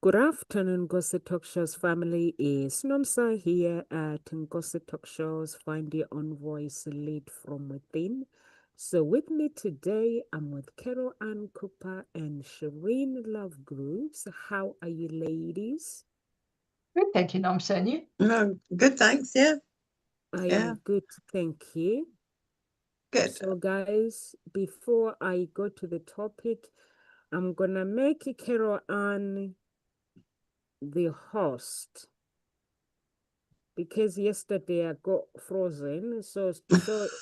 Good afternoon, Gossip Talk Show's family. Is Nomsa here at Gossip Talk Show's Find Your Own Voice Lead from Within. So with me today, I'm with Carol Ann Cooper and Shireen Love Grooves. How are you ladies? Good, thank you, Nomsa. And you? No, good, thanks. Yeah, I yeah, am good, thank you. good. So guys, before I go to the topic, I'm gonna make Carol Ann the host, because yesterday I got frozen. So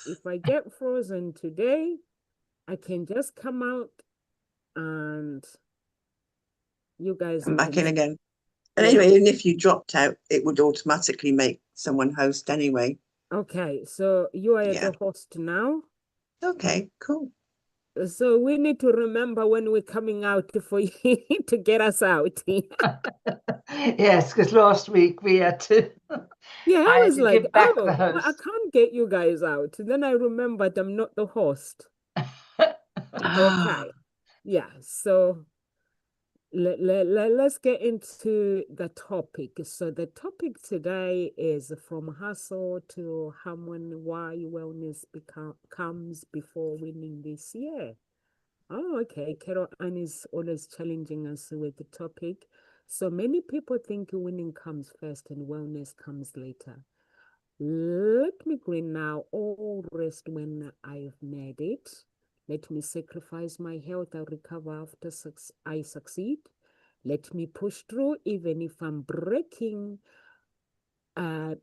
if I get frozen today, I can just come out and you guys I'm back can, in again. And yeah. anyway, even if you dropped out, it would automatically make someone host anyway. Okay, so you are Yeah. the host now. Okay, cool. So we need to remember when we're coming out for you to get us out. Yes, because last week we had to, Yeah, I I had was to like, give back the oh, well, I host. can't get you guys out. And then I remembered I'm not the host. Ah, Okay. Yeah, so let's get into the topic. So the topic today is from hustle to harmony, why wellness comes before winning this year. Oh, okay. Carol Ann is always challenging us with the topic. So many people think winning comes first and wellness comes later. Let me grin now, all rest when I've made it. Let me sacrifice my health, I'll recover after I succeed. Let me push through even if I'm breaking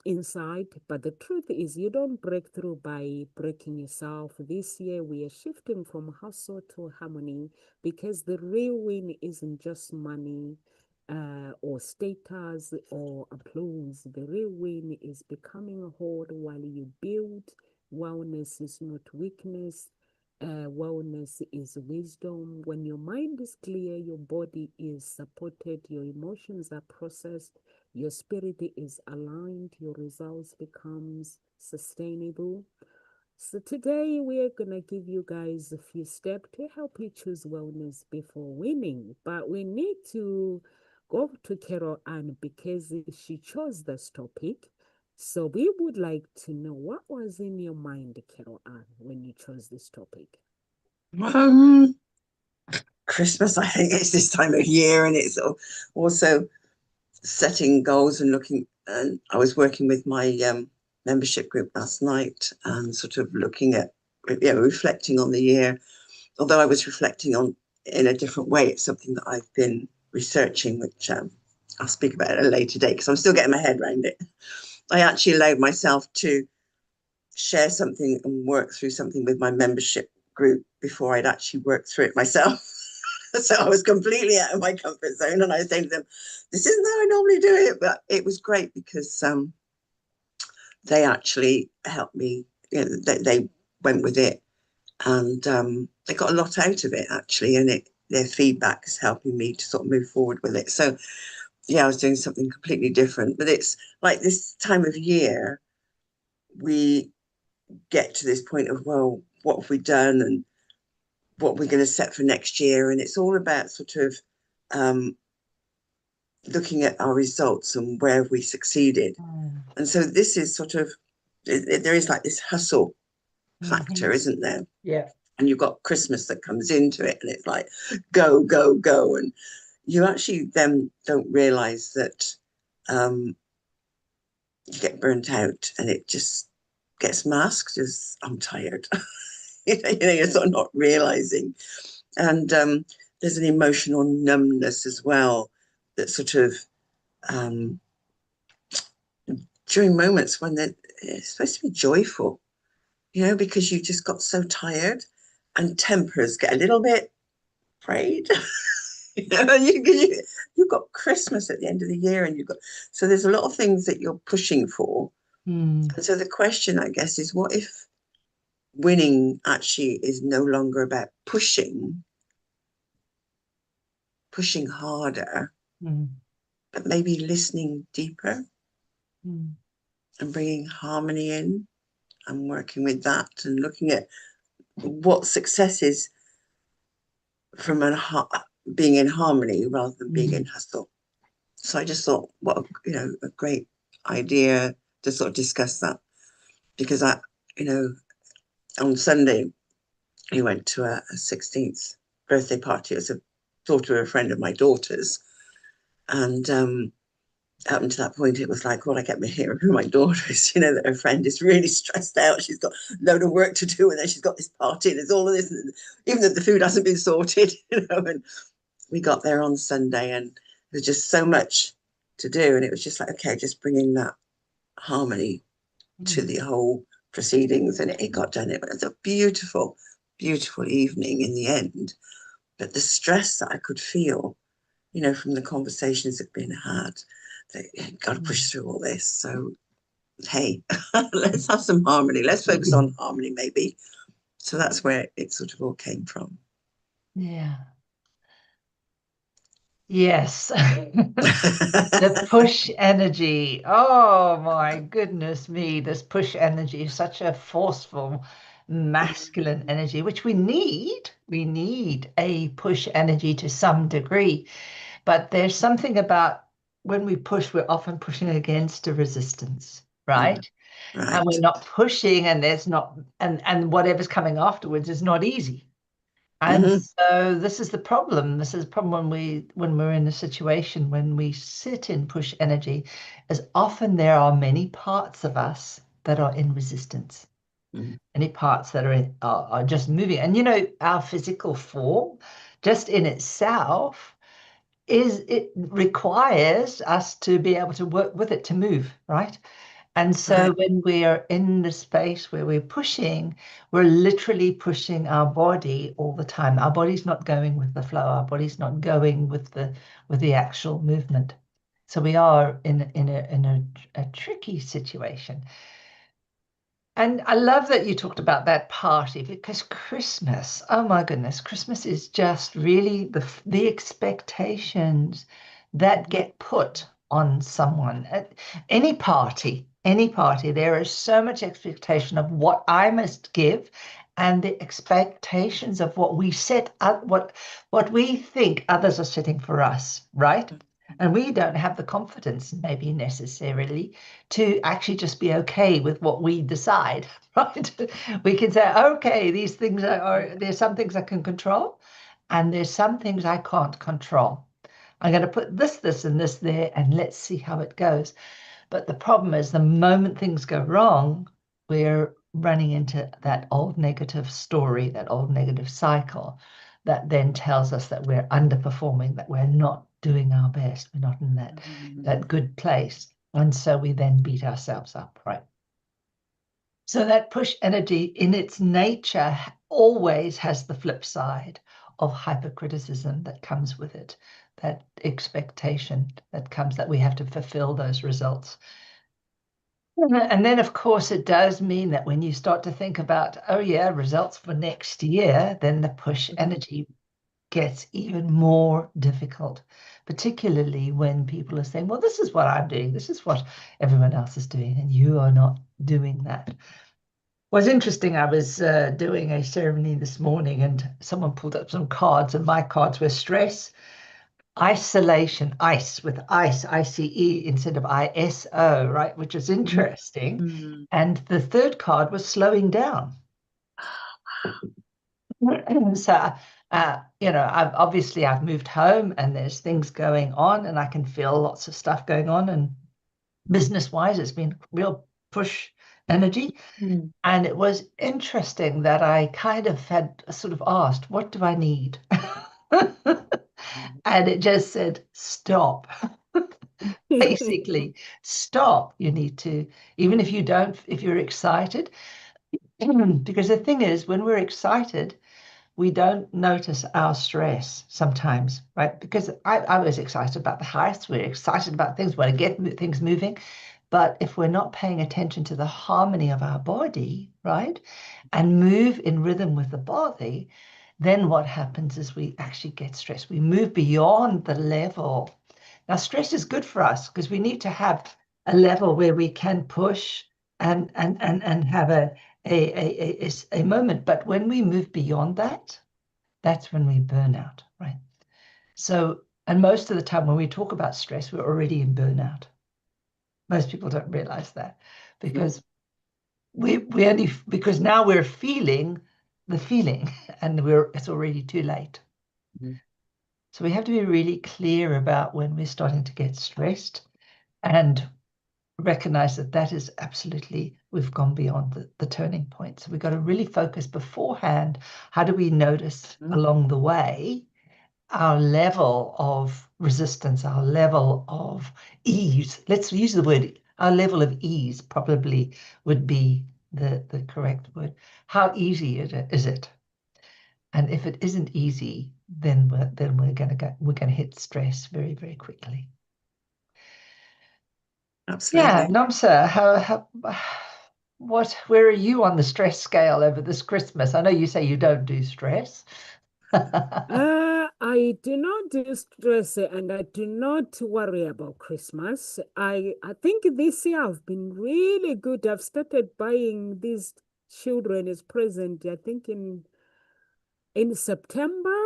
inside. But the truth is, you don't break through by breaking yourself. This year, we are shifting from hustle to harmony because the real win isn't just money or status or applause. The real win is becoming whole while you build. Wellness is not weakness. Wellness is wisdom. When your mind is clear, your body is supported, your emotions are processed, your spirit is aligned, your results becomes sustainable. So today we are gonna give you guys a few steps to help you choose wellness before winning. But we need to go to Carol Ann because she chose this topic. So we would like to know what was in your mind, Carol Ann, when you chose this topic. um, Christmas, I think it's this time of year, and it's also setting goals and looking. And I was working with my membership group last night and sort of looking at, reflecting on the year. Although I was reflecting on in a different way, it's something that I've been researching, which I'll speak about at a later date because I'm still getting my head around it. I actually allowed myself to share something and work through something with my membership group before I'd actually worked through it myself. So I was completely out of my comfort zone, and I was saying to them, "This isn't how I normally do it," but it was great because they actually helped me. They went with it, and they got a lot out of it actually, and their feedback is helping me to sort of move forward with it. So yeah, I was doing something completely different, but it's like this time of year we get to this point of, well, what have we done and what we're going to set for next year, and it's all about sort of um, looking at our results and where we succeeded. And so this is sort of, there is like this hustle factor, isn't there? Yeah. And you've got Christmas that comes into it, and it's like go, go, go, and you actually then don't realize that you get burnt out, and it just gets masked as I'm tired. You're sort of not realizing, and there's an emotional numbness as well that sort of um, during moments when it's supposed to be joyful, because you just got so tired, and tempers get a little bit frayed. You've got Christmas at the end of the year, and so there's a lot of things that you're pushing for. Mm. And so the question, I guess, is what if winning actually is no longer about pushing harder, Mm. but maybe listening deeper Mm. and bringing harmony in and working with that and looking at what success is from being in harmony rather than being in hustle. So I just thought, what a great idea to sort of discuss that, because on Sunday we went to a 16th birthday party. It was a daughter of a friend of my daughter's, and up until that point, it was like, well, I get my hearing from my daughter is, that her friend is really stressed out. She's got a load of work to do, and then she's got this party, and there's all of this, and even though the food hasn't been sorted, and we got there on Sunday, and there's just so much to do, and it was just like, okay, just bringing that harmony to the whole proceedings, and it got done. It was a beautiful, beautiful evening in the end, but the stress that I could feel, from the conversations that have been had, that you've got to push through all this. So, hey, let's have some harmony. Let's focus on harmony, maybe. So that's where it sort of all came from. Yeah. Yes. The push energy. Oh my goodness me. This push energy is such a forceful masculine energy, which we need. We need a push energy to some degree. But there's something about when we push, we're often pushing against a resistance, right? Right. And we're not pushing, and there's not, and whatever's coming afterwards is not easy. And so this is the problem. This is the problem when we're in a situation when we sit in push energy, is often there are many parts of us that are in resistance. Many parts that are just moving. And our physical form, just in itself, it requires us to be able to work with it to move, right? And so Right. when we're in the space where we're pushing, we're literally pushing our body all the time. Our body's not going with the flow. Our body's not going with the actual movement. So we are in a tricky situation. And I love that you talked about that party, because Christmas, oh my goodness, Christmas is just really the expectations that get put on someone. At any party, there is so much expectation of what I must give, and the expectations of what we set up, what we think others are setting for us, right? And we don't have the confidence, maybe necessarily, to actually just be okay with what we decide, right? We can say, okay, these things there's some things I can control, and there's some things I can't control. I'm going to put this, and this there, and let's see how it goes. But the problem is, the moment things go wrong, we're running into that old negative story, that old negative cycle that then tells us that we're underperforming, that we're not doing our best, we're not in that good place. And so we then beat ourselves up, right? So that push energy in its nature always has the flip side of hypercriticism that comes with it, that expectation that comes, that we have to fulfill those results. And then, of course, it does mean that when you start to think about, oh yeah, results for next year, then the push energy gets even more difficult, particularly when people are saying, well, this is what I'm doing, this is what everyone else is doing, and you are not doing that. Was interesting. I was doing a ceremony this morning, and someone pulled up some cards, and my cards were stress, isolation, ICE, with ICE, ICE instead of ISO, right? Which is interesting. And the third card was slowing down. So, I've moved home, and there's things going on, and I can feel lots of stuff going on. And business-wise, it's been real push energy. And it was interesting that I kind of had sort of asked, what do I need? And it just said, stop. Basically, stop. You need to, even if you're excited, because the thing is, when we're excited, we don't notice our stress sometimes, right? Because I was excited about the house, we're excited about things, we want to get things moving. But if we're not paying attention to the harmony of our body, right, and move in rhythm with the body, then what happens is we actually get stressed. We move beyond the level. Now, stress is good for us because we need to have a level where we can push and have a moment. But when we move beyond that, that's when we burn out, right? So And most of the time when we talk about stress, we're already in burnout. Most people don't realize that because we only, because now we're feeling the feeling and it's already too late. Mhm. So we have to be really clear about when we're starting to get stressed and recognize that that is absolutely, we've gone beyond the turning point. So we've got to really focus beforehand. How do we notice along the way our level of resistance, our level of ease? Let's use the word, our level of ease probably would be the correct word. How easy is it? And if it isn't easy, then we're going to hit stress very, very quickly. Yeah, Absolutely. Nomsa, where are you on the stress scale over this Christmas? I know you say you don't do stress. I do not do stress and I do not worry about Christmas. I think this year I've been really good. I've started buying these children as present, I think in September.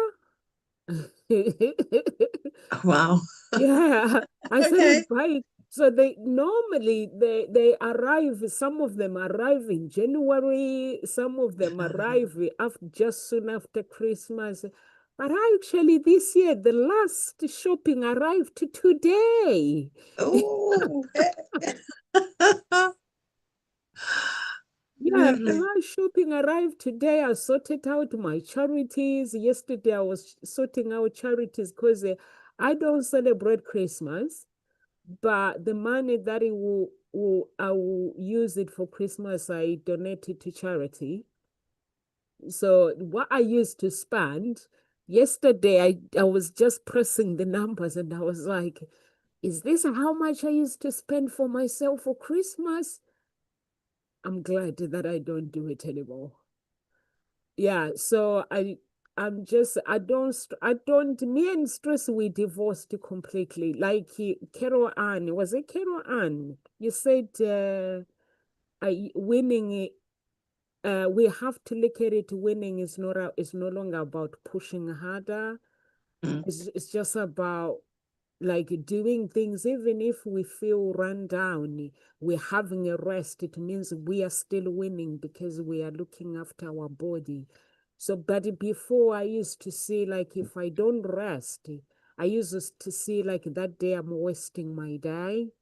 Wow. Yeah, I Okay. started buying. So they normally they arrive, some of them arrive in January, some of them arrive after just soon after Christmas. But actually this year the last shopping arrived today. Oh, Yeah, the really? last shopping arrived today. I sorted out my charities. Yesterday I was sorting out charities because I don't celebrate Christmas. But the money that I will use it for Christmas, I donate it to charity. So what I used to spend yesterday, I was just pressing the numbers and I was like, is this how much I used to spend for myself for Christmas? I'm glad that I don't do it anymore. Yeah, so I don't, me and stress, we divorced completely. Like Carol Ann, was it Carol Ann? You said winning, we have to look at it, winning is no longer about pushing harder. Mm. It's just about like doing things, even if we feel run down, we're having a rest. It means we are still winning because we are looking after our body. So, but before I used to see like if I don't rest, I used to see like that day I'm wasting my day.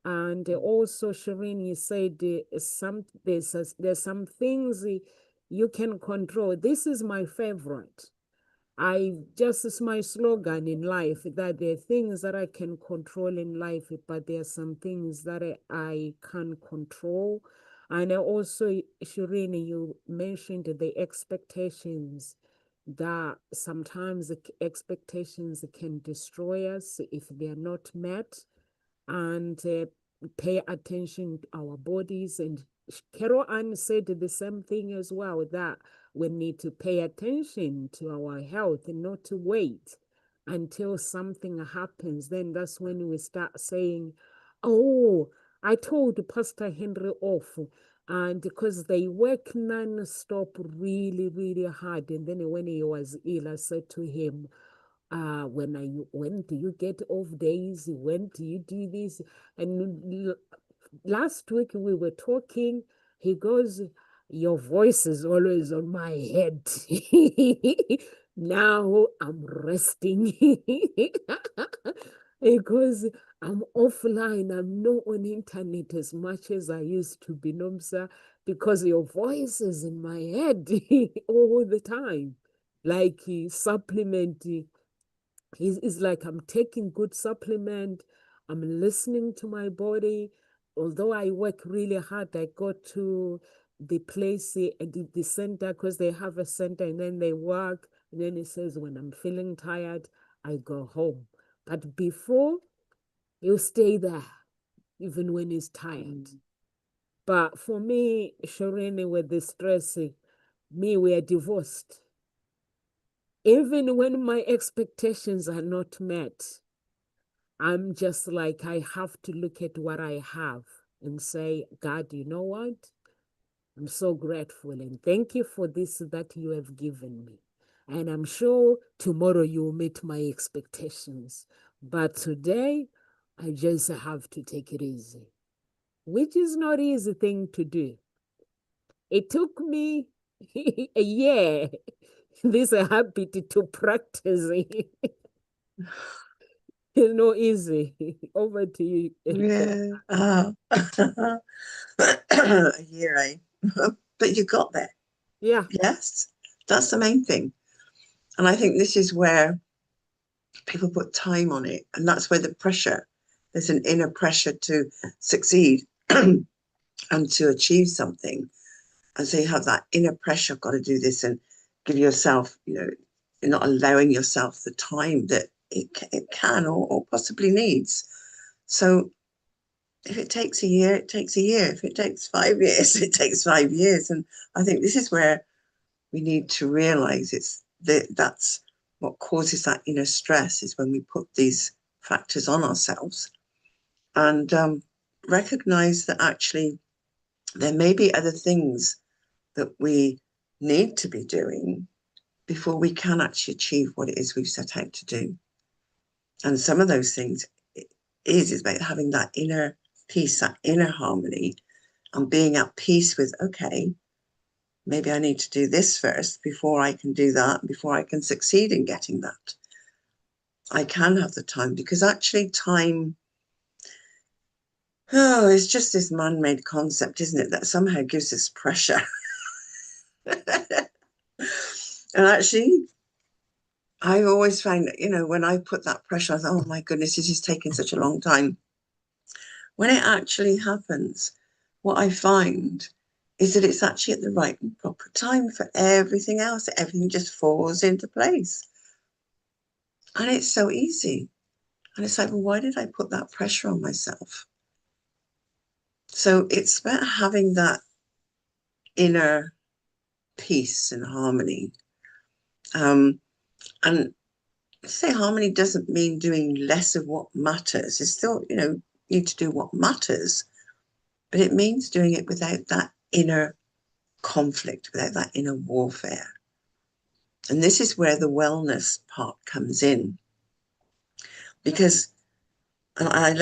And also, Shireen, you said there's some things you can control. This is my favorite. I just is my slogan in life that there are things that I can control in life, but there are some things that I can't control. And I also, Shireen, you mentioned the expectations that sometimes the expectations can destroy us if they are not met, and pay attention to our bodies. And Carol Ann said the same thing as well, that we need to pay attention to our health and not to wait until something happens. Then that's when we start saying, oh, I told Pastor Henry off. And because they work non-stop really, really hard. And then when he was ill, I said to him, when do you get off days? When do you do this? And last week we were talking, he goes, your voice is always on my head. Now I'm resting. Because I'm offline, I'm not on internet as much as I used to be, Nomsa, because your voice is in my head all the time. Like supplement, it's like I'm taking good supplement. I'm listening to my body. Although I work really hard, I go to the place, the center, because they have a center, and then they work. And then it says, when I'm feeling tired, I go home. But before, you stay there, even when it's tired. But for me, Shireen, with the stress, me, we are divorced. Even when my expectations are not met, I'm just like, I have to look at what I have and say, God, you know what? I'm so grateful and thank you for this that you have given me. And I'm sure tomorrow you'll meet my expectations. But today, I just have to take it easy, which is not an easy thing to do. It took me a year, this habit to practice. It's not easy. Over to you, Erica. Yeah. A year, eh? But you got there. Yeah. Yes, that's the main thing. And I think this is where people put time on it. And that's where the pressure, there's an inner pressure to succeed and to achieve something. And so you have that inner pressure, I've got to do this, and give yourself, you're not allowing yourself the time that it can or possibly needs. So if it takes a year, it takes a year. If it takes 5 years, it takes 5 years. And I think this is where we need to realize that's what causes that inner stress, is when we put these factors on ourselves, and recognize that actually there may be other things that we need to be doing before we can actually achieve what it is we've set out to do. And some of those things is about having that inner peace, that inner harmony, and being at peace with, okay, maybe I need to do this first before I can do that, before I can succeed in getting that. I can have the time, because actually time, it's just this man-made concept, isn't it, that somehow gives us pressure. And actually, I always find that, when I put that pressure, I thought, oh my goodness, this is taking such a long time. When it actually happens, what I find is that it's actually at the right and proper time for everything else. Everything just falls into place. And it's so easy. And it's like, well, why did I put that pressure on myself? So it's about having that inner peace and harmony. And say harmony doesn't mean doing less of what matters. It's still, need to do what matters. But it means doing it without that inner conflict, without that inner warfare. And this is where the wellness part comes in. Because I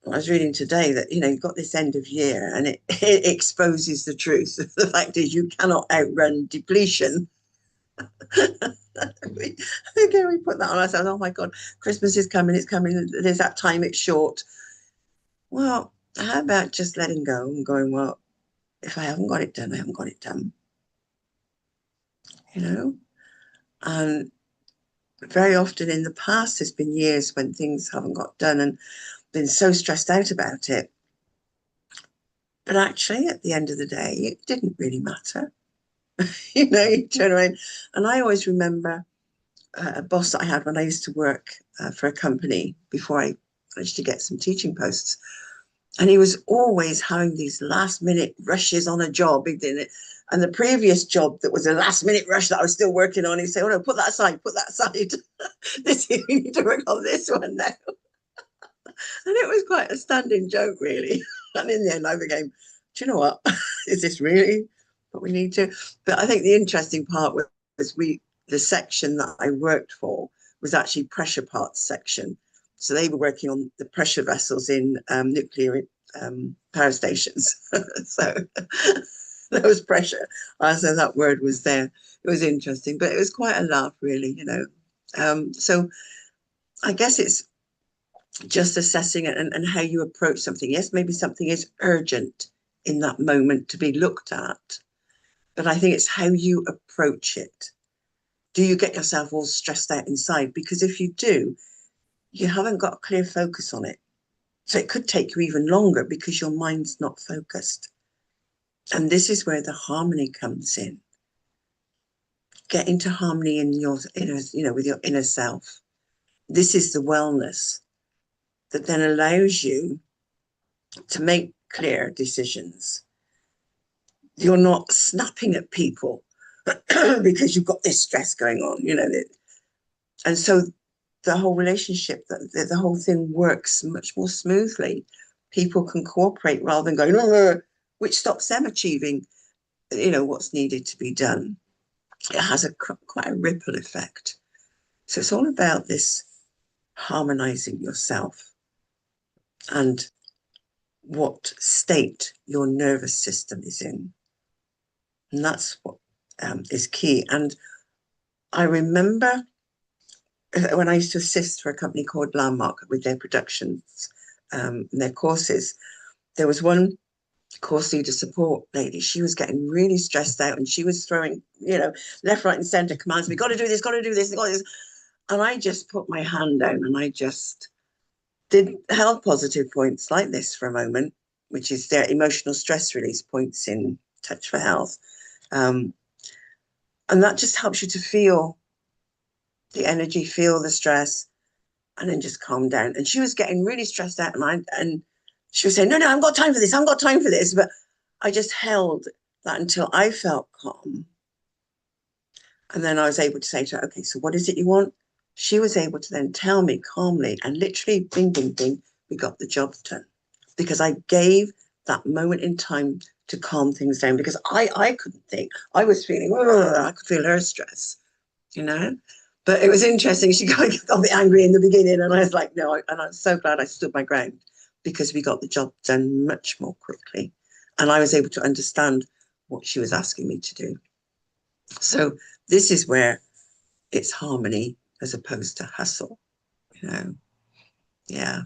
was reading today that, you've got this end of year, and it exposes the truth. The fact is, you cannot outrun depletion. we put that on ourselves. Oh my God, Christmas is coming, it's coming. There's that time, it's short. Well, how about just letting go and going, well, if I haven't got it done, I haven't got it done. And very often in the past, there's been years when things haven't got done and been so stressed out about it. But actually, at the end of the day, it didn't really matter. You turn around. And I always remember a boss that I had when I used to work for a company before I managed to get some teaching posts. And he was always having these last minute rushes on a job. And the previous job that was a last minute rush that I was still working on, he'd say, oh no, put that aside. We need to work on this one now. And it was quite a standing joke, really. And in the end, I became, do you know what? Is this really what we need to? But I think the interesting part was the section that I worked for was actually pressure parts section. So they were working on the pressure vessels in nuclear power stations. So there was pressure. So that word was there. It was interesting, but it was quite a laugh, really, So I guess it's just assessing it and how you approach something. Yes, maybe something is urgent in that moment to be looked at, but I think it's how you approach it. Do you get yourself all stressed out inside? Because if you do, you haven't got a clear focus on it. So it could take you even longer because your mind's not focused. And this is where the harmony comes in. Get into harmony in your inner, with your inner self. This is the wellness that then allows you to make clear decisions. You're not snapping at people because you've got this stress going on, And so the whole relationship, the whole thing works much more smoothly. People can cooperate rather than going, which stops them achieving, what's needed to be done. it has quite a ripple effect. So it's all about this harmonizing yourself and what state your nervous system is in. And that's what is key. And I remember when I used to assist for a company called Landmark with their productions and their courses, there was one course leader support lady. She was getting really stressed out and she was throwing, left, right, and center commands. We got to do this, got to do this, got to do this. And I just put my hand down and I just did health positive points like this for a moment, which is their emotional stress release points in Touch for Health. And that just helps you to feel the energy, feel the stress, and then just calm down. And she was getting really stressed out, and she was saying, "No, I haven't got time for this. I haven't got time for this." But I just held that until I felt calm, and then I was able to say to her, "Okay, so what is it you want?" She was able to then tell me calmly, and literally, bing, bing, bing, we got the job done because I gave that moment in time to calm things down because I couldn't think. I was feeling, I could feel her stress, you know. But it was interesting. She got a bit angry in the beginning, and I was like, no. And I'm so glad I stood my ground because we got the job done much more quickly. And I was able to understand what she was asking me to do. So this is where it's harmony as opposed to hustle, you know. Yeah.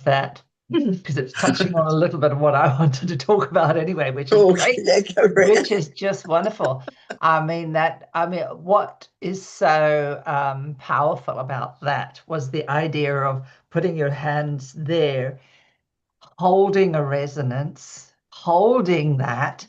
That because it's touching on a little bit of what I wanted to talk about anyway, which is Okay, great, yeah, go for it. which is just wonderful. What is so powerful about that was the idea of putting your hands there, holding a resonance, holding that.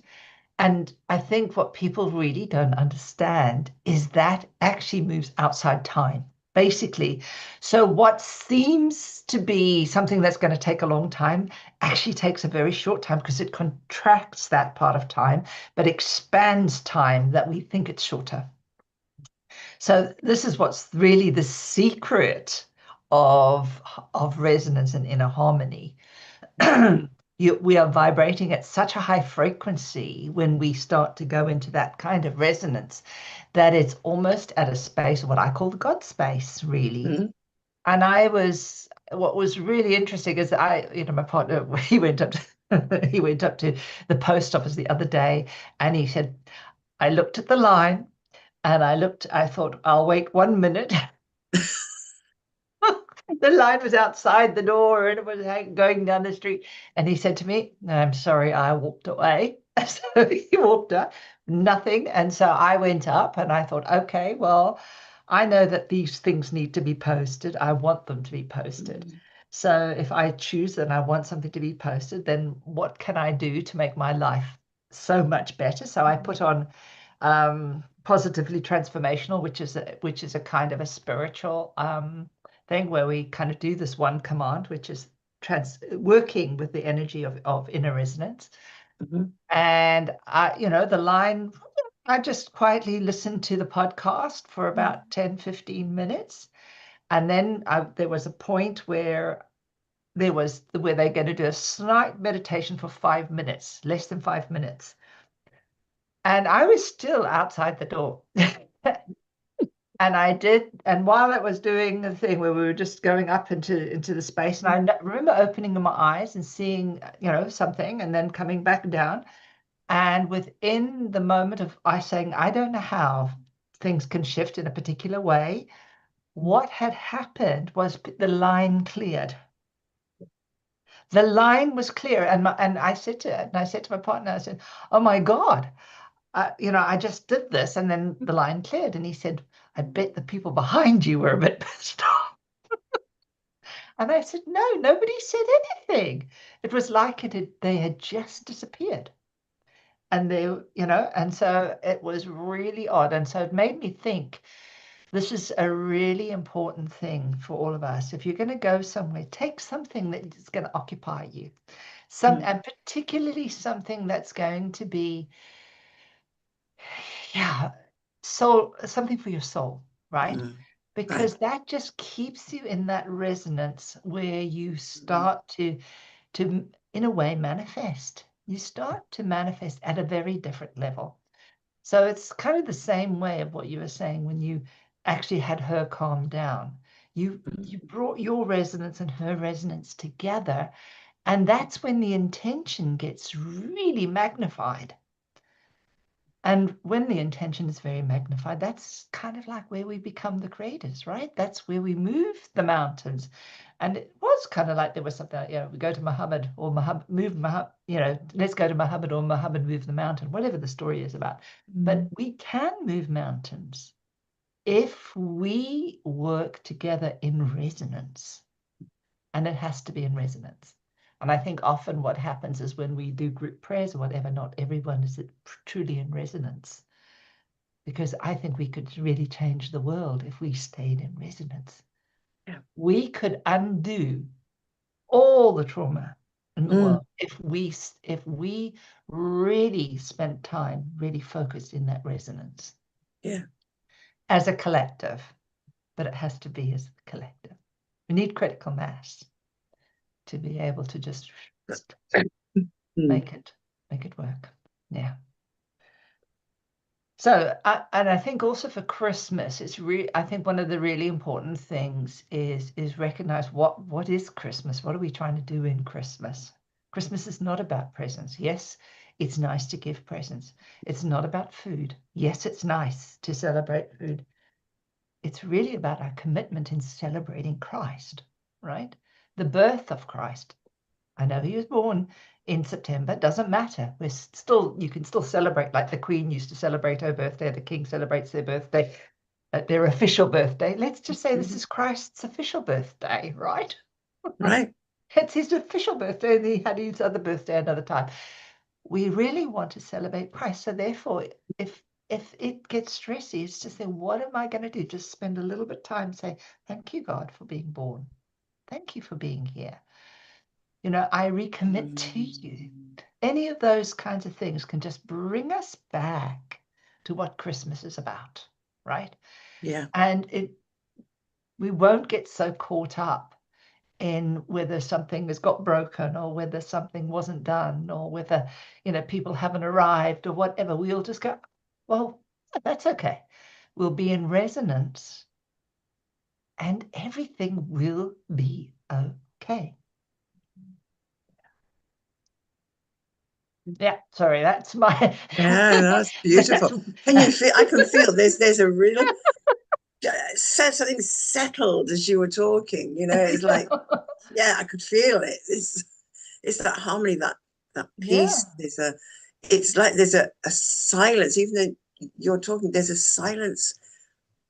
And I think what people really don't understand is that actually moves outside time, basically. So what seems to be something that's going to take a long time actually takes a very short time because it contracts that part of time, but expands time that we think it's shorter. So this is what's really the secret of resonance and inner harmony. We are vibrating at such a high frequency when we start to go into that kind of resonance that it's almost at a space, what I call the God space, really. Mm-hmm. And what was really interesting is my partner, he went up to the post office the other day and he said, I looked at the line and I thought, I'll wait 1 minute. The line was outside the door and it was going down the street. And he said to me, I'm sorry, I walked away. So he walked up, nothing. And so I went up and I thought, okay, well, I know that these things need to be posted. I want them to be posted. Mm-hmm. So if I choose that I want something to be posted, then what can I do to make my life so much better? So I put on positively transformational, which is a kind of a spiritual thing where we kind of do this one command, which is working with the energy of inner resonance. Mm-hmm. And the line, I just quietly listened to the podcast for about 10, 15 minutes. And then there was a point where they're going to do a slight meditation for 5 minutes, less than 5 minutes. And I was still outside the door. And I did, and while it was doing the thing where we were just going up into the space, and I remember opening my eyes and seeing, something, and then coming back down. And within the moment of I saying, I don't know how things can shift in a particular way, what had happened was the line cleared. The line was clear, and I said to my partner, I said, "Oh my God, I just did this," and then the line cleared, and he said, "I bet the people behind you were a bit pissed off." And I said, "No, nobody said anything. It was like they had just disappeared." And and so it was really odd. And so it made me think this is a really important thing for all of us. If you're going to go somewhere, take something that is going to occupy you. And particularly something that's going to be, something for your soul, right? Mm-hmm. Right. Because that just keeps you in that resonance where you start to in a way manifest. you start to manifest at a very different level. So it's kind of the same way of what you were saying when you actually had her calm down. You brought your resonance and her resonance together, and that's when the intention gets really magnified. And when the intention is very magnified, that's kind of like where we become the creators, right? That's where we move the mountains. And it was kind of like there was something like, we go to Muhammad or Muhammad, let's go to Muhammad or Muhammad move the mountain, whatever the story is about. But we can move mountains if we work together in resonance. And it has to be in resonance. And I think often what happens is when we do group prayers or whatever, not everyone is truly in resonance. Because I think we could really change the world if we stayed in resonance. Yeah. We could undo all the trauma in the world if we really spent time really focused in that resonance. Yeah. As a collective, but it has to be as a collective. We need critical mass to be able to just make it work. Yeah. So, and I think also for Christmas, it's really, I think one of the really important things is recognize what is Christmas? What are we trying to do in Christmas? Christmas is not about presents. Yes, it's nice to give presents. It's not about food. Yes, it's nice to celebrate food. It's really about our commitment in celebrating Christ, right? The birth of Christ. I know he was born in September. Doesn't matter. You can still celebrate like the Queen used to celebrate her birthday. The King celebrates their birthday, their official birthday. Let's just say this is Christ's official birthday, right? Right. It's his official birthday, and he had his other birthday another time. We really want to celebrate Christ. So therefore, if it gets stressy, it's just saying, what am I going to do? Just spend a little bit of time saying, thank you, God, for being born. Thank you for being here. I recommit to you. Any of those kinds of things can just bring us back to what Christmas is about, right? Yeah. And we won't get so caught up in whether something has got broken or whether something wasn't done or whether, people haven't arrived or whatever. We'll just go, well, that's okay. We'll be in resonance and everything will be okay. Yeah, sorry, that's my. Yeah, that's beautiful. Can you feel? I can feel there's a real something settled as you were talking. It's like, yeah, I could feel it. It's that harmony, that Yeah. peace. It's like there's a silence. Even though you're talking, there's a silence,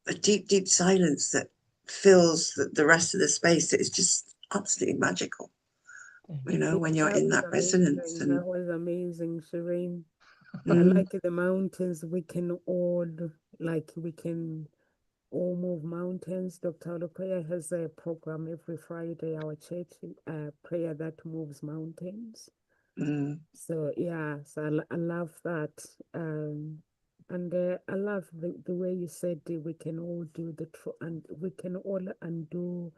a deep, deep silence that fills the rest of the space. It's just absolutely magical. When you're That in was that resonance. amazing. That was amazing, Shireen. I Mm, like the mountains. We can all move mountains. Dr. Olukoya has a program every Friday, our church, prayer that moves mountains. mm, So yeah, I love that. And I love the way you said that we can all do and we can all undo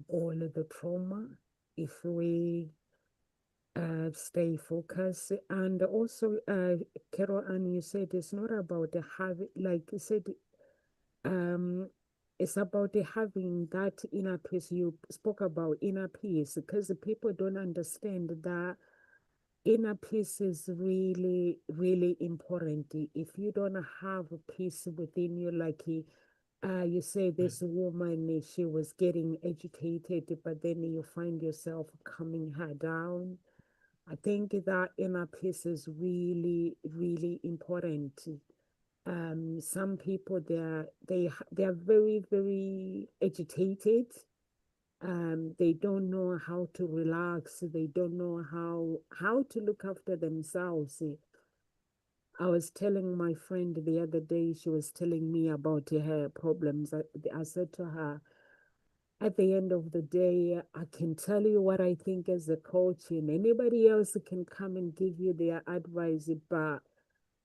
all of the trauma if we stay focused. And also, Carol, and you said it's not about the habit, like you said, um, it's about the having that inner peace. You spoke about inner peace because the people don't understand that inner peace is really, really important. If you don't have peace within you, like you say this woman, she was getting educated, but then you find yourself calming her down. I think that inner peace is really, really important. Some people they are very, very agitated. They don't know how to relax. They don't know how to look after themselves. I was telling my friend the other day, she was telling me about her problems. I said to her, at the end of the day, I can tell you what I think as a coach, and anybody else can come and give you their advice, but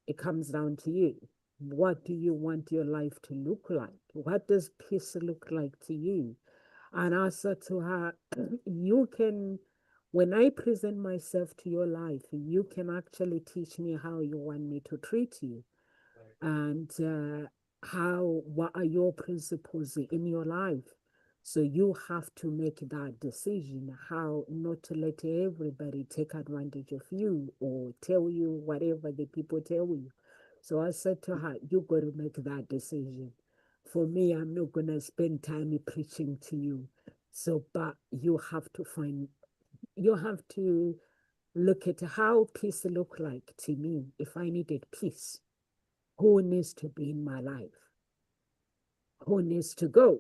it comes down to you. What do you want your life to look like? What does peace look like to you? And I said to her, you can When I present myself to your life, you can actually teach me how you want me to treat you, and what are your principles in your life. So you have to make that decision how not to let everybody take advantage of you or tell you whatever the people tell you. So I said to her, you got to make that decision. For me, I'm not going to spend time preaching to you. So, but you have to look at how peace look like to me. If I needed peace, who needs to be in my life? Who needs to go?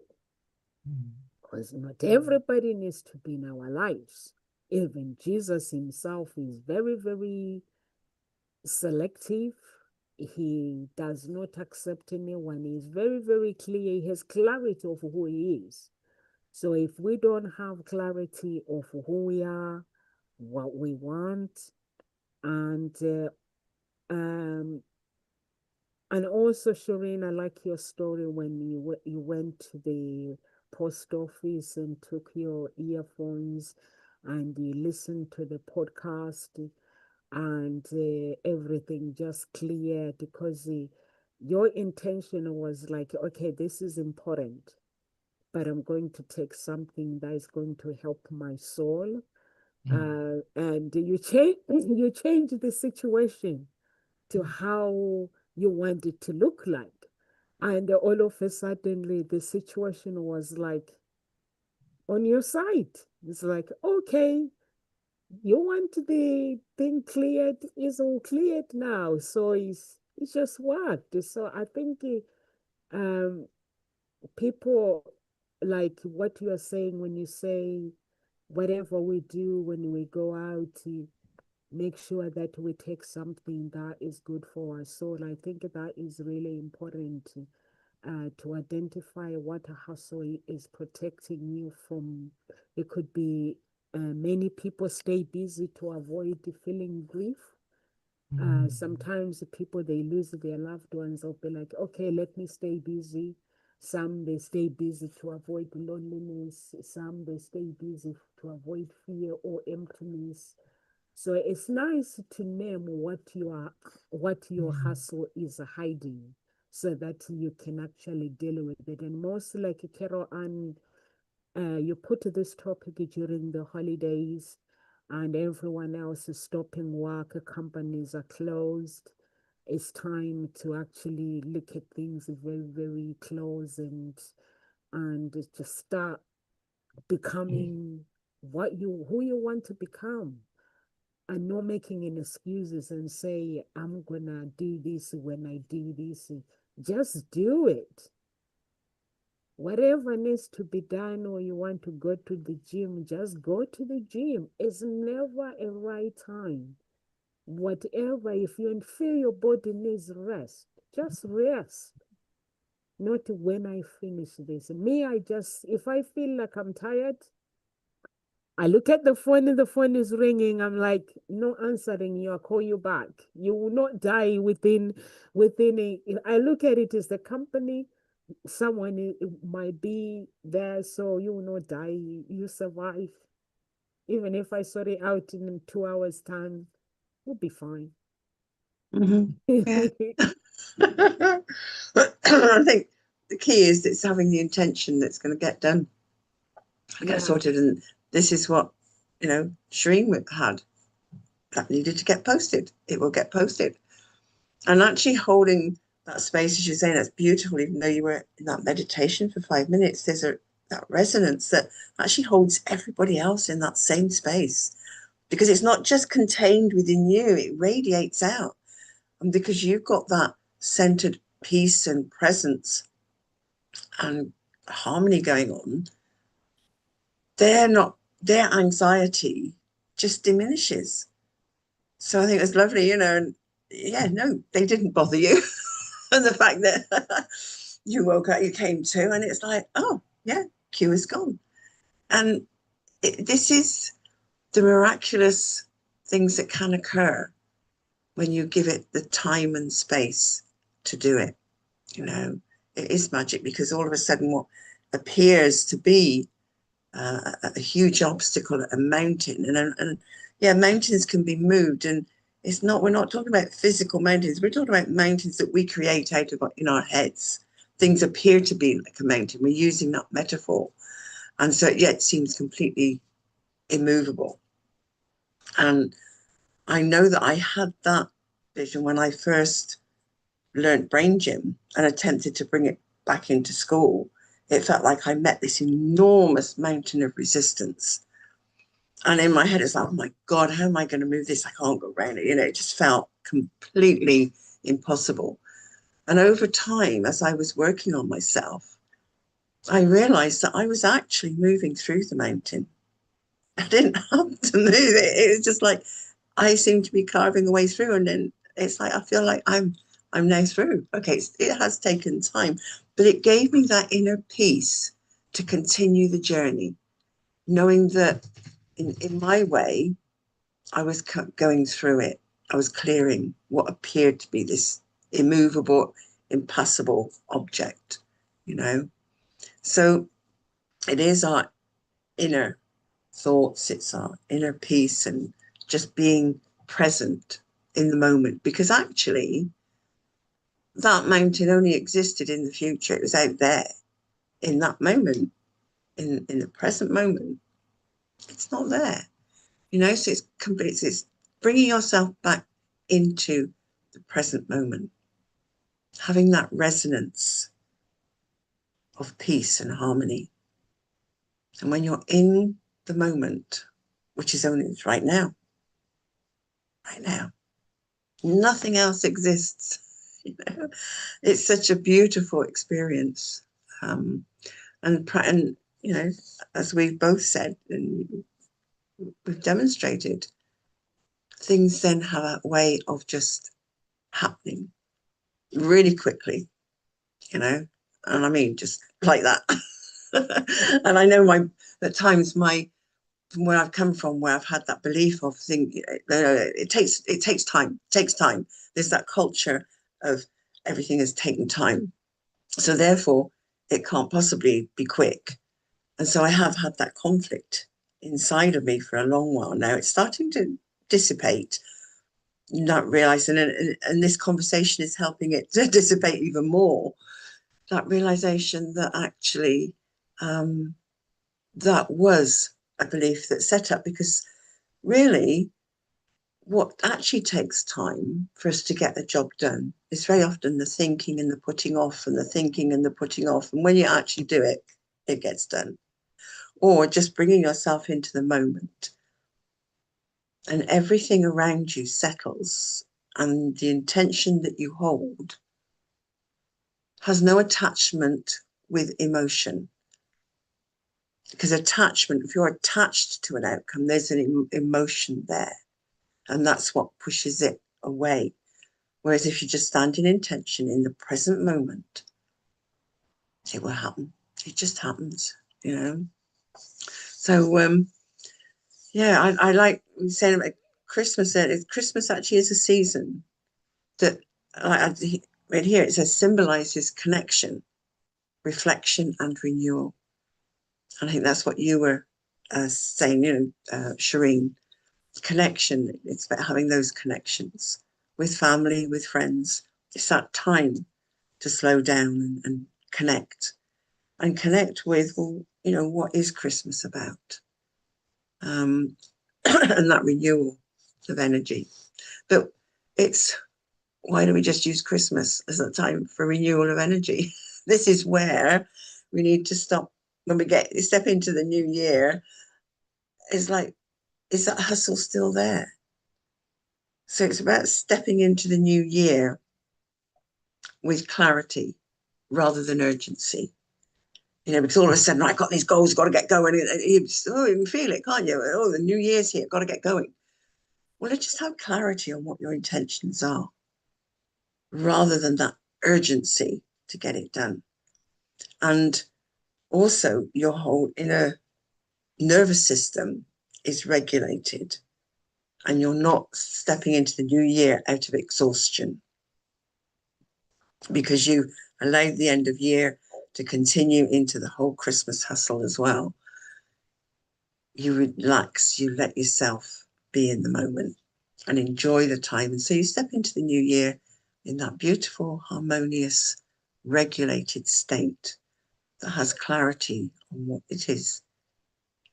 Because not everybody needs to be in our lives. Even Jesus himself is very, very selective. He does not accept anyone. He's very, very clear. He has clarity of who he is. So if we don't have clarity of who we are, what we want, and um, and also, Shireen, I like your story when you went to the post office and took your earphones and you listened to the podcast and everything just cleared because your intention was like, okay, this is important, but I'm going to take something that is going to help my soul. And you change the situation to how you want it to look like. And all of a sudden, the situation was like on your side. It's like, okay, you want the thing cleared, it's all cleared now. So it's just worked. So I think um, people like what you are saying when you say whatever we do when we go out, make sure that we take something that is good for our soul. I think that is really important to identify what a hustle is protecting you from. It could be many people stay busy to avoid feeling grief. Sometimes people they lose their loved ones. They'll be like, okay, let me stay busy. Some they stay busy to avoid loneliness. Some they stay busy to avoid fear or emptiness. So it's nice to name what your hustle is hiding so that you can actually deal with it. And most like Carol Ann, you put this topic during the holidays and everyone else is stopping work, companies are closed. It's time to actually look at things very, very close and just start becoming who you want to become and not making any excuses and say, I'm gonna do this when I do this. Just do it. Whatever needs to be done, or you want to go to the gym, just go to the gym. It's never a right time. Whatever, if you feel your body needs rest, just rest. Not when I finish this. Me, if I feel like I'm tired, I look at the phone and the phone is ringing. I'm like, no answering you. I'll call you back. You will not die within I look at it as the company. Someone might be there, so you will not die. You survive. Even if I sort it out in 2 hours' time, we'll be fine. Yeah. I think the key is it's having the intention that's going to get done, get Yeah. sorted. And this is what, Shireen had. That needed to get posted. It will get posted. And actually holding that space, as you're saying, that's beautiful, even though you were in that meditation for 5 minutes, there's that resonance that actually holds everybody else in that same space. Because it's not just contained within you, it radiates out. And because you've got that centered peace and presence and harmony going on, their anxiety just diminishes. So I think it's lovely, and yeah, no, they didn't bother you. And the fact that you woke up, you came to, and it's like, oh, yeah, Q is gone. And this is the miraculous things that can occur when you give it the time and space to do it. It is magic because all of a sudden what appears to be a huge obstacle, a mountain, and yeah, mountains can be moved, and we're not talking about physical mountains. We're talking about mountains that we create out of in our heads. Things appear to be like a mountain. We're using that metaphor, and so yet it seems completely immovable. And I know that I had that vision when I first learned brain gym and attempted to bring it back into school. It felt like I met this enormous mountain of resistance. And in my head, it's like, oh my God, how am I going to move this? I can't go around it. It just felt completely impossible. And over time, as I was working on myself, I realized that I was actually moving through the mountain. I didn't have to move it. It was just like I seemed to be carving a way through. And then it's like I feel like I'm now through. Okay, it has taken time, but it gave me that inner peace to continue the journey, knowing that in my way, I was going through it. I was clearing what appeared to be this immovable, impassable object, So it is our inner thoughts, it's our inner peace, and just being present in the moment. Because actually, that mountain only existed in the future. It was out there in that moment, in the present moment. It's not there, So it's complete. It's bringing yourself back into the present moment, having that resonance of peace and harmony. And when you're in the moment, which is only right now, nothing else exists. It's such a beautiful experience. And as we've both said and we've demonstrated, things then have a way of just happening really quickly, and I mean just like that. And I know at times from where I've come from, where I've had that belief of thinking, it takes time. There's that culture of everything is taking time, so therefore it can't possibly be quick. And so I have had that conflict inside of me for a long while now. It's starting to dissipate, not realizing, and this conversation is helping it to dissipate even more. That realization that actually that was a belief that set up, because really what actually takes time for us to get the job done is very often the thinking and the putting off and the thinking and the putting off. And when you actually do it, it gets done. Or just bringing yourself into the moment and everything around you settles, and the intention that you hold has no attachment with emotion. Because attachment, if you're attached to an outcome, there's an emotion there, and that's what pushes it away. Whereas if you just stand in intention in the present moment, it will happen. It just happens, So, yeah, I like saying about Christmas. Christmas actually is a season that, like I read here, it says symbolizes connection, reflection, and renewal. And I think that's what you were saying, Shireen. Connection. It's about having those connections with family, with friends. It's that time to slow down and connect, and connect with, well, what is Christmas about? And that renewal of energy. But it's, why don't we just use Christmas as a time for renewal of energy? This is where we need to stop. When we step into the new year, it's like, is that hustle still there? So it's about stepping into the new year with clarity rather than urgency. Because all of a sudden, I've got these goals, got to get going. You can feel it, can't you? Oh, the new year's here, got to get going. Well, just have clarity on what your intentions are, rather than that urgency to get it done. And also, your whole inner nervous system is regulated, and you're not stepping into the new year out of exhaustion, because you allowed the end of year to continue into the whole Christmas hustle as well. you relax, you let yourself be in the moment and enjoy the time. And so you step into the new year in that beautiful, harmonious, regulated state that has clarity on what it is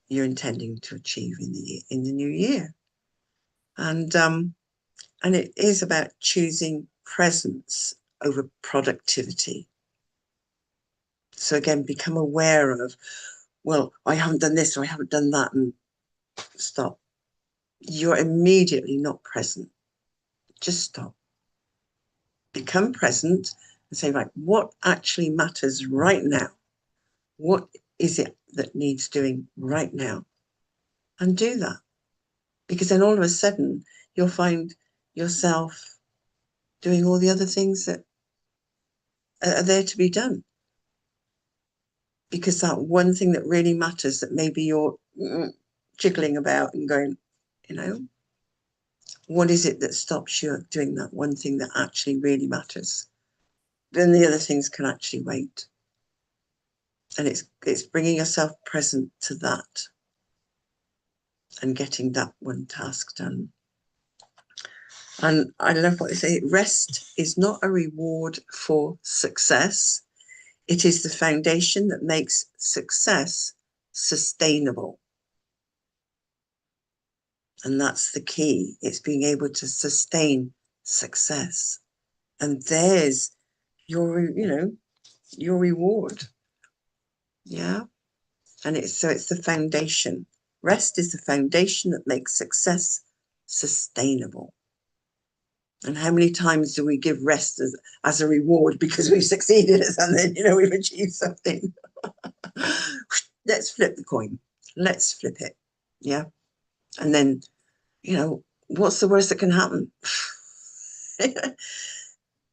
you're intending to achieve in the new year. And it is about choosing presence over productivity. So again, become aware of, well, I haven't done this or I haven't done that, and stop. You're immediately not present. Just stop. Become present and say, right, what actually matters right now? What is it that needs doing right now? And do that. Because then all of a sudden you'll find yourself doing all the other things that are there to be done. Because that one thing that really matters, that maybe you're jiggling about and going, what is it that stops you doing that one thing that actually really matters? Then the other things can actually wait. And it's bringing yourself present to that and getting that one task done. And I love what they say, rest is not a reward for success. It is the foundation that makes success sustainable. And that's the key. It's being able to sustain success. And there's your, your reward. Yeah. And it's the foundation. Rest is the foundation that makes success sustainable. And how many times do we give rest as a reward because we've succeeded at something, we've achieved something? Let's flip the coin. Let's flip it. Yeah. And then, what's the worst that can happen?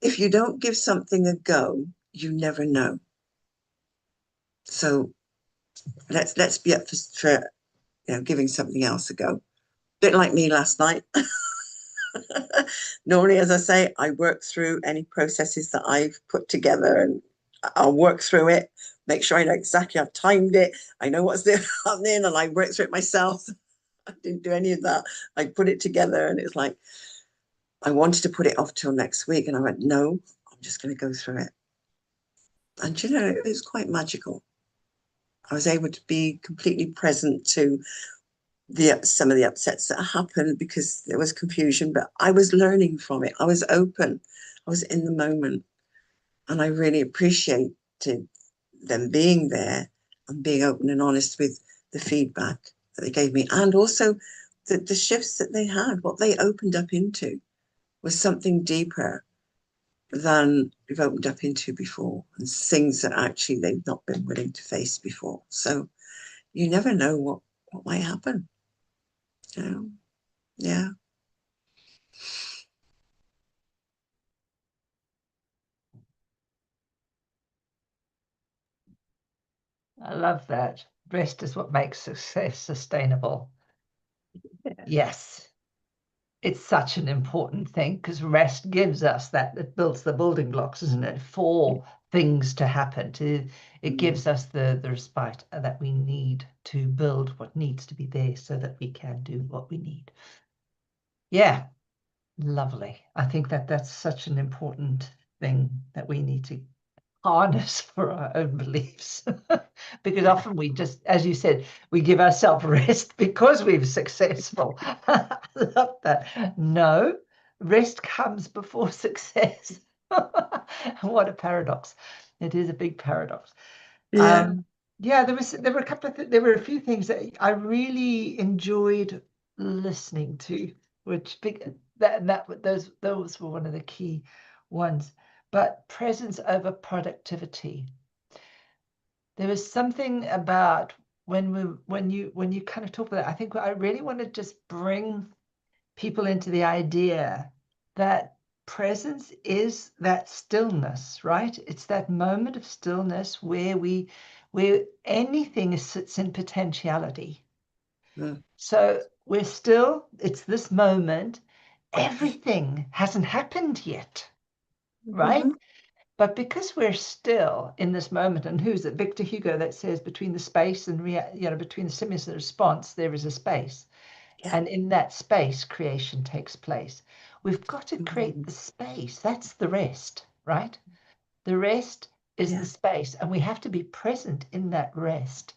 If you don't give something a go, you never know. So let's be up for giving something else a go. Bit like me last night. Normally, as I say, I work through any processes that I've put together, and I'll work through it, make sure I know exactly, I've timed it, I know what's happening, and I work through it myself. I didn't do any of that. I put it together, and it's like, I wanted to put it off till next week, and I went, no, I'm just going to go through it. And it was quite magical. I was able to be completely present to some of the upsets that happened because there was confusion, but I was learning from it. I was open. I was in the moment. And I really appreciated them being there and being open and honest with the feedback that they gave me. And also the shifts that they had, what they opened up into was something deeper than we've opened up into before, and things that actually they've not been willing to face before. So you never know what might happen. Yeah. I love that. Rest is what makes success sustainable. Yes. It's such an important thing because rest gives us that, it builds the building blocks, isn't it, for things to happen. It gives us the respite that we need to build what needs to be there so that we can do what we need. Yeah, lovely. I think that's such an important thing that we need to harness for our own beliefs. Because often we just, as you said, we give ourselves rest because we're successful. I love that. No, rest comes before success. What a paradox. It is a big paradox. Yeah. Yeah, there were a couple of there were a few things that I really enjoyed listening to, which those were one of the key ones. But presence over productivity. There was something about when you kind of talk about that, I think I really want to just bring people into the idea that presence is that stillness, right? It's that moment of stillness where anything sits in potentiality. Mm. So we're still, it's this moment, everything hasn't happened yet, right? Mm-hmm. But because we're still in this moment, and who's it? Victor Hugo that says between the space and between the stimulus and the response, there is a space. Yeah. And in that space, creation takes place. We've got to create the space. That's the rest, right? The rest is the space, and we have to be present in that rest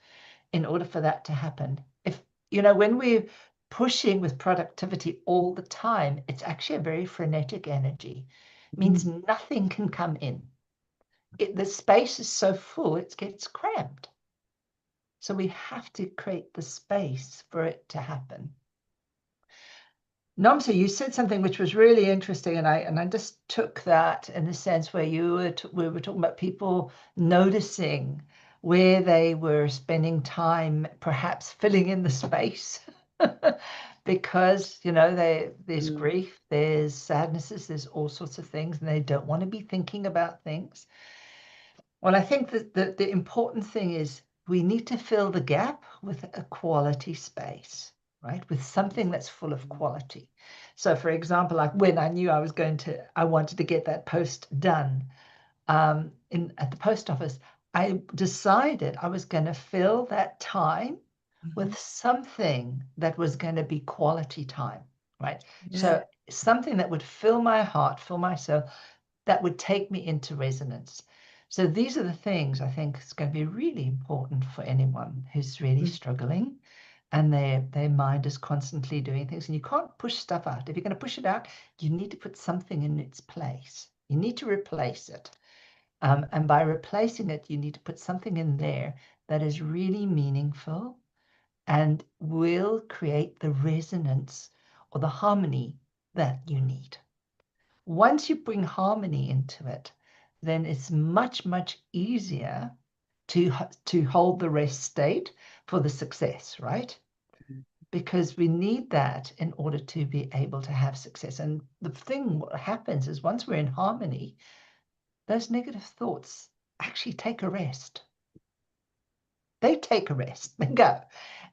in order for that to happen. If, when we're pushing with productivity all the time, it's actually a very frenetic energy. It means nothing can come in. The space is so full, it gets cramped. So we have to create the space for it to happen. Nomsa, you said something which was really interesting, and I just took that in the sense where we were talking about people noticing where they were spending time, perhaps filling in the space, because there's grief, there's sadnesses, there's all sorts of things, and they don't want to be thinking about things. Well, I think that the important thing is we need to fill the gap with a quality space, right? With something that's full of quality. So, for example, like when I knew I wanted to get that post done at the post office, I decided I was going to fill that time with something that was going to be quality time, right? Yeah. So something that would fill my heart, fill my soul, that would take me into resonance. So these are the things I think is going to be really important for anyone who's really struggling and their mind is constantly doing things. And you can't push stuff out. If you're going to push it out, you need to put something in its place. You need to replace it. And by replacing it, you need to put something in there that is really meaningful and will create the resonance or the harmony that you need. Once you bring harmony into it, then it's much, much easier to hold the rest state for the success, right? Because we need that in order to be able to have success. And the thing what happens is once we're in harmony, those negative thoughts actually take a rest. They take a rest, they go.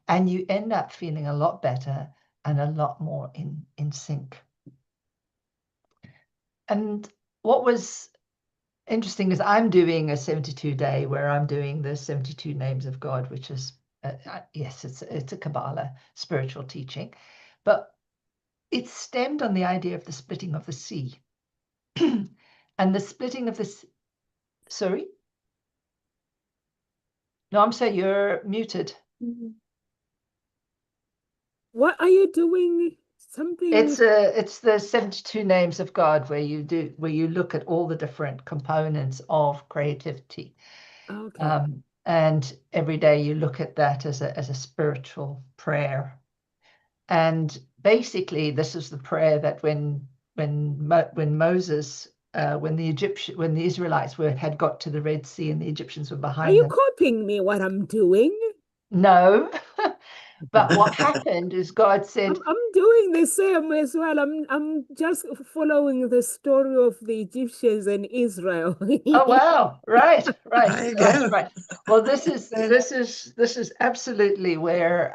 And you end up feeling a lot better and a lot more in sync. And what was interesting is I'm doing a 72-day where I'm doing the 72 names of God, which is, yes, it's a Kabbalah spiritual teaching, but it stemmed on the idea of the splitting of the sea. And the splitting of this, sorry? No, I'm saying you're muted. What are you doing? Something. It's the 72 names of God where you look at all the different components of creativity. Okay. And every day you look at that as a spiritual prayer. And basically, this is the prayer that when Moses, when the Israelites had got to the Red Sea and the Egyptians were Are behind you them. copying me what I'm doing? No, but what happened is God said, I'm doing the same as well. I'm just following the story of the Egyptians and Israel. "Oh wow, right. There you go. Well, this is absolutely where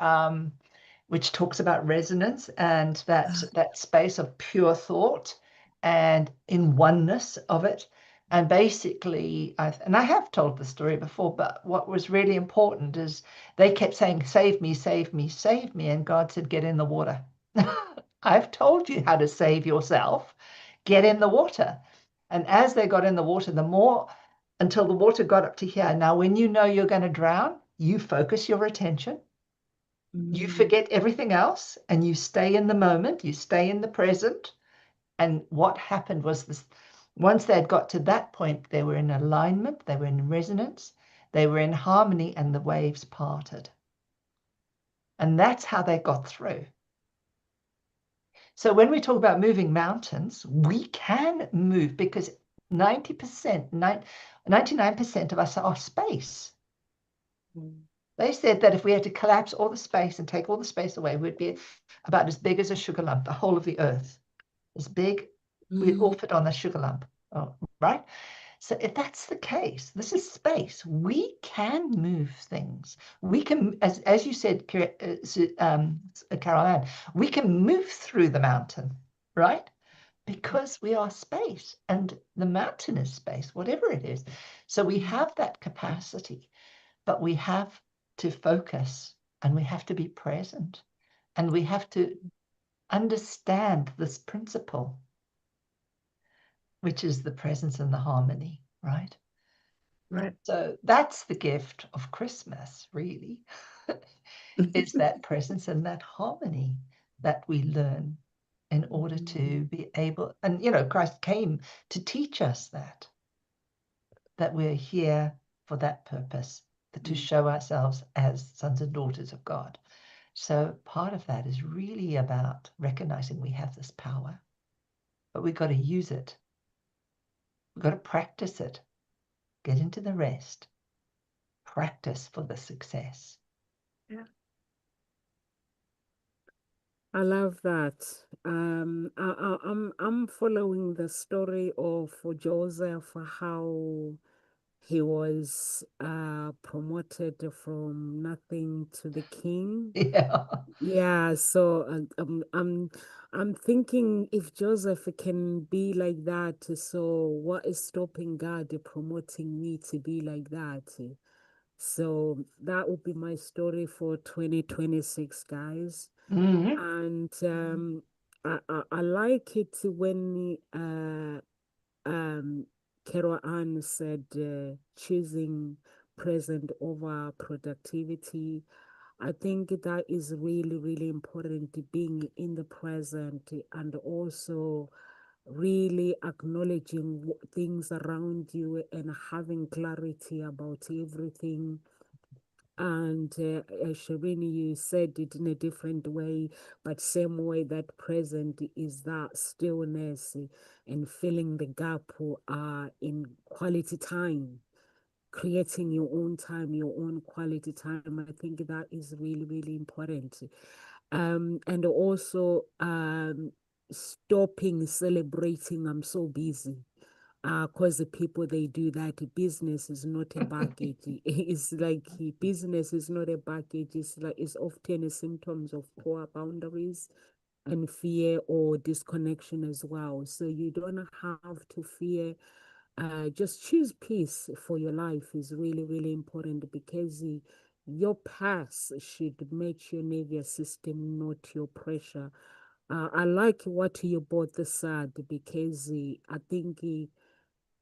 which talks about resonance and that space of pure thought and in oneness of it. And basically, I have told the story before, but what was really important is they kept saying, "Save me, save me, save me," and God said, "Get in the water." I've told you how to save yourself. Get in the water. And as they got in the water, the more until the water got up to here. Now, when you know you're going to drown, you focus your attention. You forget everything else and you stay in the moment, you stay in the present. And what happened was this: once they had got to that point, they were in alignment, they were in resonance, they were in harmony, and the waves parted. And that's how they got through. So when we talk about moving mountains, we can move because 99% of us are space. They said that if we had to collapse all the space and take all the space away, we'd be about as big as a sugar lump, the whole of the earth. As big, we'd all fit on the sugar lump, right? So if that's the case, this is space. We can move things. We can, as you said, Carol Ann, we can move through the mountain, right? because we are space, and the mountain is space, whatever it is. So we have that capacity, but we have to focus, and we have to be present, and we have to understand this principle, which is the presence and the harmony, right? Right. So that's the gift of Christmas, really, is that presence and that harmony that we learn in order to be able, and Christ came to teach us that we're here for that purpose, to show ourselves as sons and daughters of God. So part of that is really about recognizing we have this power, but we've got to use it. We've got to practice it, get into the rest, practice for the success. Yeah. I love that. I'm following the story of Joseph, how he was promoted from nothing to the king. Yeah. Yeah, so I'm thinking if Joseph can be like that, so what is stopping God promoting me to be like that? So that would be my story for 2026, guys. Mm-hmm. And I like it when Carol Ann said choosing present over productivity. I think that is really, really important, being in the present and also really acknowledging things around you and having clarity about everything. And Shireen, you said it in a different way, but same way that present is that stillness and filling the gap in quality time, creating your own time, your own quality time. I think that is really, really important. And also stopping celebrating, I'm so busy. Because the people they do that, business is not a baggage. It's like business is not a baggage. It's like it's often a symptoms of poor boundaries and fear or disconnection as well. So you don't have to fear. Just choose peace for your life is really, really important because your past should match your nervous system, not your pressure. I like what you both said because I think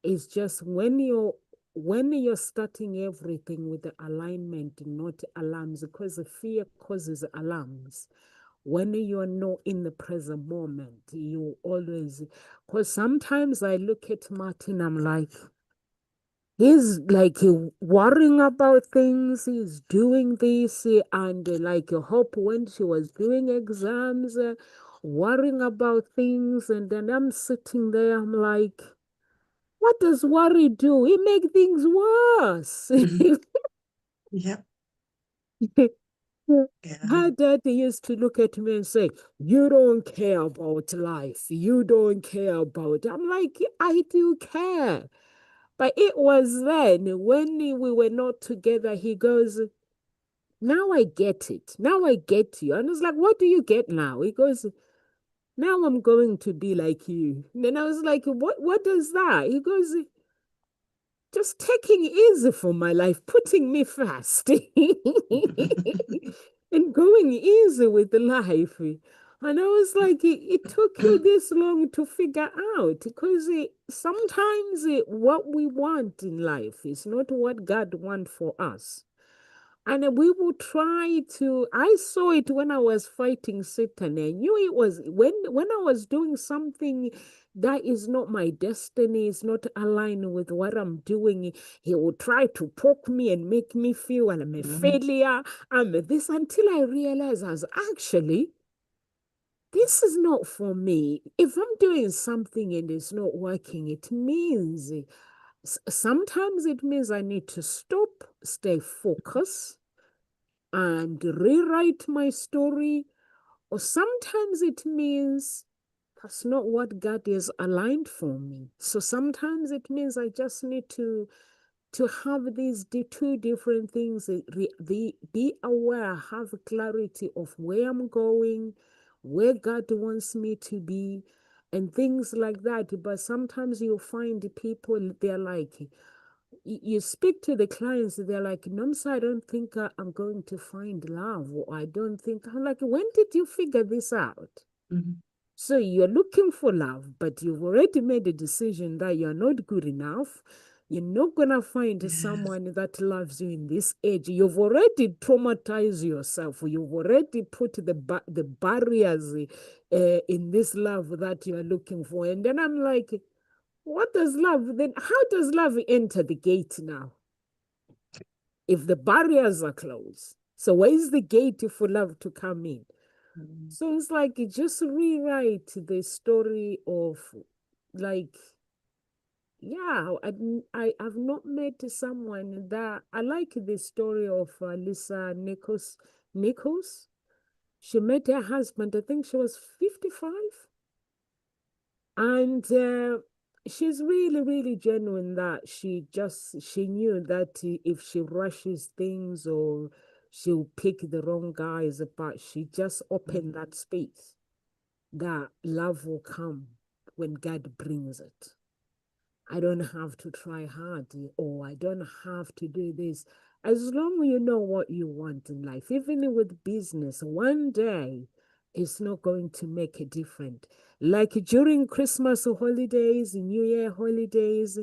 it's just when you're starting everything with the alignment, not alarms, because the fear causes alarms. When you're not in the present moment, you always, because sometimes I look at Martin, I'm like, he's like worrying about things, he's doing this, and like Hope when she was doing exams, worrying about things, and then I'm sitting there, I'm like, what does worry do? It makes things worse. Yeah. Yeah. Her dad used to look at me and say, you don't care about life. You don't care about. I'm like, I do care. But it was then when we were not together, he goes, now I get it. Now I get you. And I was like, what do you get now? He goes, now I'm going to be like you. And then I was like, what does that? He goes, just taking easy for my life, putting me fast and going easy with the life. And I was like, it took you this long to figure out because sometimes what we want in life is not what God wants for us. And we will try to. I saw it when I was fighting Satan. I knew it was when I was doing something that is not my destiny, is not aligned with what I'm doing. He will try to poke me and make me feel I'm a failure. I'm this until I realize I was actually this is not for me. If I'm doing something and it's not working, it means sometimes it means I need to stop, stay focused and rewrite my story, or sometimes it means that's not what God is aligned for me. So sometimes it means I just need to have these two different things. Be aware, have clarity of where I'm going, where God wants me to be, and things like that. But sometimes you'll find people, they're like, you speak to the clients, they're like, Nomsa, I don't think I'm going to find love, or I don't think, I'm like, when did you figure this out? Mhm. So you're looking for love, but you've already made a decision that you're not good enough. You're not going to find Yeah. someone that loves you in this age. You've already traumatized yourself. You've already put the barriers in this love that you're looking for. And then I'm like, what does love, then how does love enter the gate now? If the barriers are closed. So where is the gate for love to come in? So it's like just rewrite the story of like, yeah, I've not met someone that I like the story of Lisa Nichols. She met her husband, I think she was 55. And she's really, really genuine that she knew that if she rushes things or she'll pick the wrong guys, but she just opened that space that love will come when God brings it. I don't have to try hard or I don't have to do this. As long as you know what you want in life, even with business, one day it's not going to make a difference. Like during Christmas holidays, New Year holidays,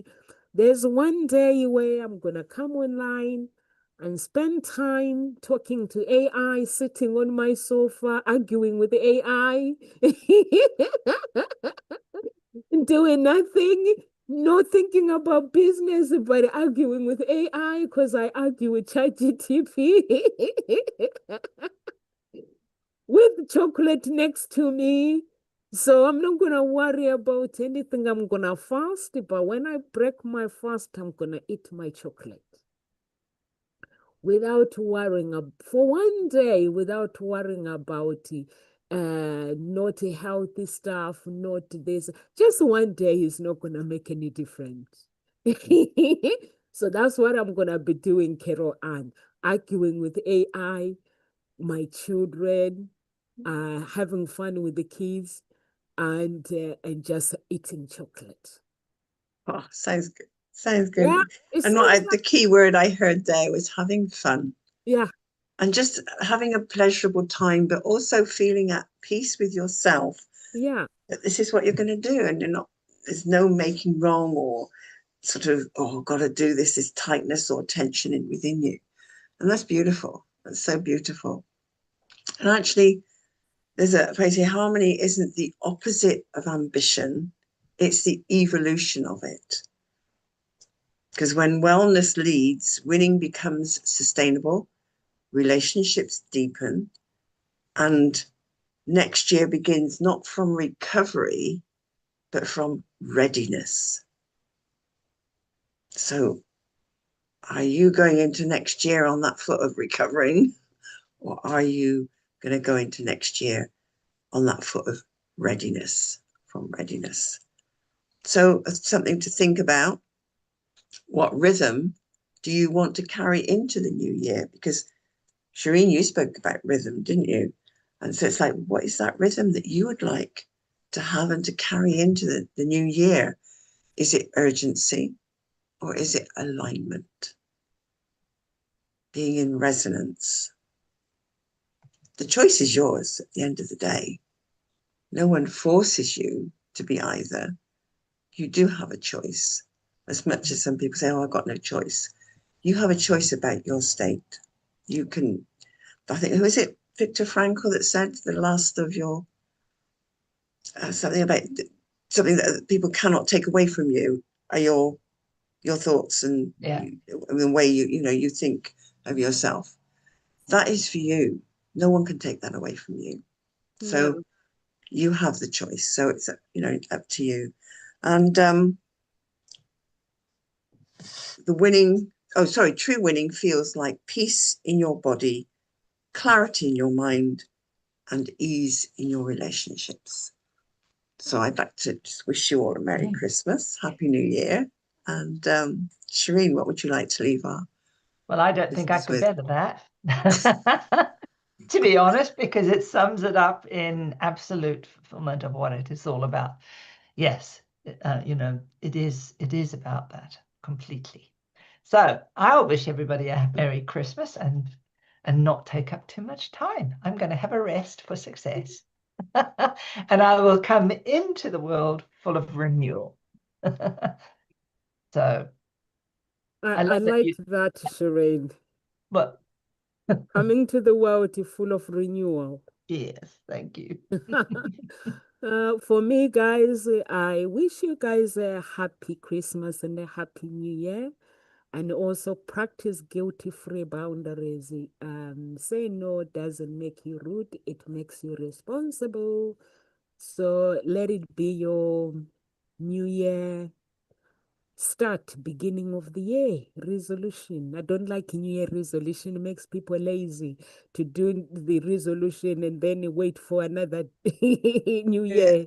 there's one day where I'm going to come online and spend time talking to AI, sitting on my sofa, arguing with AI. Doing nothing, not thinking about business, but arguing with AI because I argue with ChatGTP with chocolate next to me. So I'm not gonna worry about anything. I'm gonna fast, but when I break my fast, I'm gonna eat my chocolate without worrying for one day, without worrying about not healthy stuff, not this. Just one day is not gonna make any difference. So that's what I'm gonna be doing, Carol Ann, arguing with AI, my children, having fun with the kids, and just eating chocolate. Oh, sounds good. Sounds Yeah, good. it And sounds the like, key word I heard there was having fun yeah, and just having a pleasurable time, but also feeling at peace with yourself yeah. that this is what you're going to do, and there's no making wrong or sort of, oh, got to do this, this tightness or tension within you. And that's beautiful. That's so beautiful. And actually, there's a phrase here, harmony isn't the opposite of ambition, it's the evolution of it. Because when wellness leads, winning becomes sustainable, relationships deepen, and next year begins not from recovery, but from readiness. So, are you going into next year on that foot of recovering, or are you going to go into next year on that foot of readiness, from readiness? So, something to think about. What rhythm do you want to carry into the new year? Because Shireen, you spoke about rhythm, didn't you? And so it's like, what is that rhythm that you would like to have and to carry into the new year? Is it urgency or is it alignment? Being in resonance. The choice is yours at the end of the day. No one forces you to be either. You do have a choice. As much as some people say, oh, I've got no choice. You have a choice about your state. You can, I think, who is it? Viktor Frankl that said the last of your something about something that people cannot take away from you are your thoughts and the way you think of yourself. That is for you. No one can take that away from you. So No. you have the choice. So it's up to you. And true winning feels like peace in your body, clarity in your mind, and ease in your relationships. So I'd like to just wish you all a Merry Christmas, Happy New Year. And Shireen, what would you like to leave our Well, I don't think I listeners could with? better that. to be honest, because it sums it up in absolute fulfillment of what it is all about. Yes, it is about that completely. So I'll wish everybody a Merry Christmas and not take up too much time. I'm going to have a rest for success. And I will come into the world full of renewal. So I I love that like that, Shireen. but Coming to the world full of renewal. yes, thank you. For me, guys, I wish you guys a happy Christmas and a happy New Year. And also practice guilty-free boundaries. Say no doesn't make you rude, it makes you responsible. So let it be your New Year start, beginning of the year resolution. I don't like New Year resolution. It makes people lazy to do the resolution and then wait for another New Yeah. Year.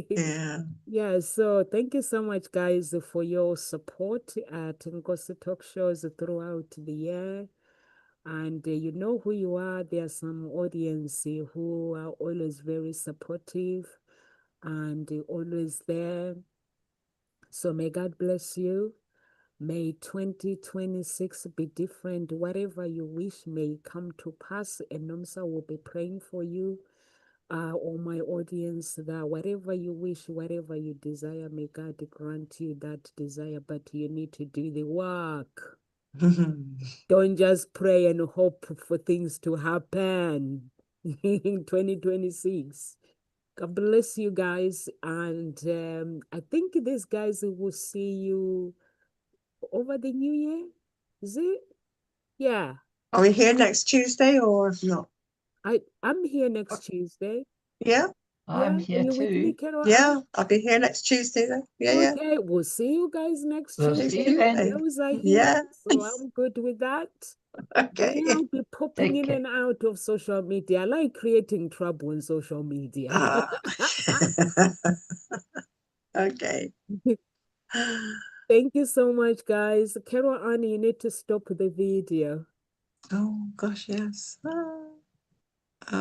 Yeah. Yeah, so thank you so much, guys, for your support at Nkosi Talk shows throughout the year. And you know who you are. There are some audience who are always very supportive and always there. So may God bless you. May 2026 be different. Whatever you wish may come to pass. And Nomsa will be praying for you. All my audience, that whatever you wish, whatever you desire, may God grant you that desire. But you need to do the work. Don't just pray and hope for things to happen in 2026. God bless you guys. And I think these guys will see you over the new year. Is it? Yeah. Are we here next Tuesday or not? I'm here next Tuesday. Yeah. I'm Yeah. Are here you with me, too. Carol Ann? Yeah. I'll be here next Tuesday then. Yeah. Yeah. Okay, we'll see you guys next We'll Next see you Tuesday. then. Tuesday. Those are here, Yeah. so I'm good with that. Okay. Then I'll be popping Take in care. and out of social media. I like creating trouble on social media. Ah. Okay. Thank you so much, guys. Carol Ann, you need to stop the video. Oh gosh, yes. Ah.